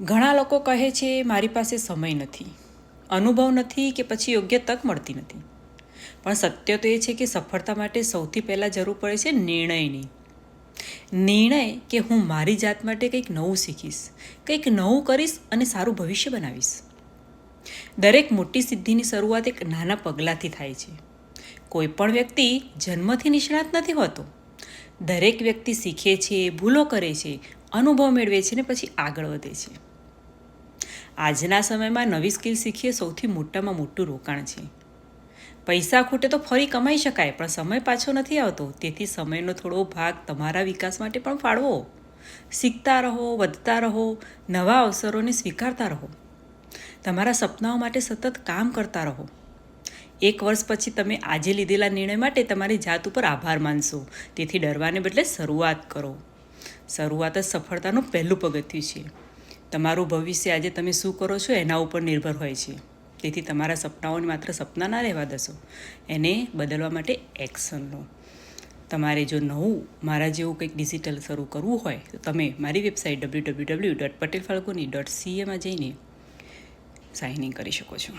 ઘણા લોકો કહે છે મારી પાસે સમય નથી, અનુભવ નથી કે પછી યોગ્ય તક મળતી નથી. પણ સત્ય તો એ છે કે સફળતા માટે સૌથી પહેલાં જરૂર પડે છે નિર્ણયની. નિર્ણય કે હું મારી જાત માટે કંઈક નવું શીખીશ, કંઈક નવું કરીશ અને સારું ભવિષ્ય બનાવીશ. દરેક મોટી સિદ્ધિની શરૂઆત એક નાના પગલાંથી થાય છે. કોઈ પણ વ્યક્તિ જન્મથી નિષ્ણાત નથી હોતો. દરેક વ્યક્તિ શીખે છે, ભૂલો કરે છે, અનુભવ મેળવે છે ને પછી આગળ વધે છે. આજના સમયમાં નવી સ્કિલ શીખીએ સૌથી મોટામાં મોટું રોકાણ છે. પૈસા ખૂટે તો ફરી કમાઈ શકાય, પણ સમય પાછો નથી આવતો. તેથી સમયનો થોડો ભાગ તમારા વિકાસ માટે પણ ફાળવો. શીખતા રહો, વધતા રહો, નવા અવસરોને સ્વીકારતા રહો. તમારા સપનાઓ માટે સતત કામ કરતા રહો. 1 વર્ષ પછી તમે આજે લીધેલા નિર્ણય માટે તમારી જાત ઉપર આભાર માનશો. તેથી ડરવાને બદલે શરૂઆત કરો. શરૂઆત જ સફળતાનું પહેલું પગથિયું છે. તમારું ભવિષ્ય આજે તમે શું કરો છો એના ઉપર નિર્ભર હોય છે. તેથી તમારા સપનાઓને માત્ર સપના ના રહેવા દેશો, એને બદલવા માટે એક્શન લો. તમારે જો નવું મારા જેવું કંઈક ડિજિટલ શરૂ કરવું હોય તો તમે મારી વેબસાઇટ www.patelfalguni.ca માં જઈને સાઇન ઇન કરી શકો છો.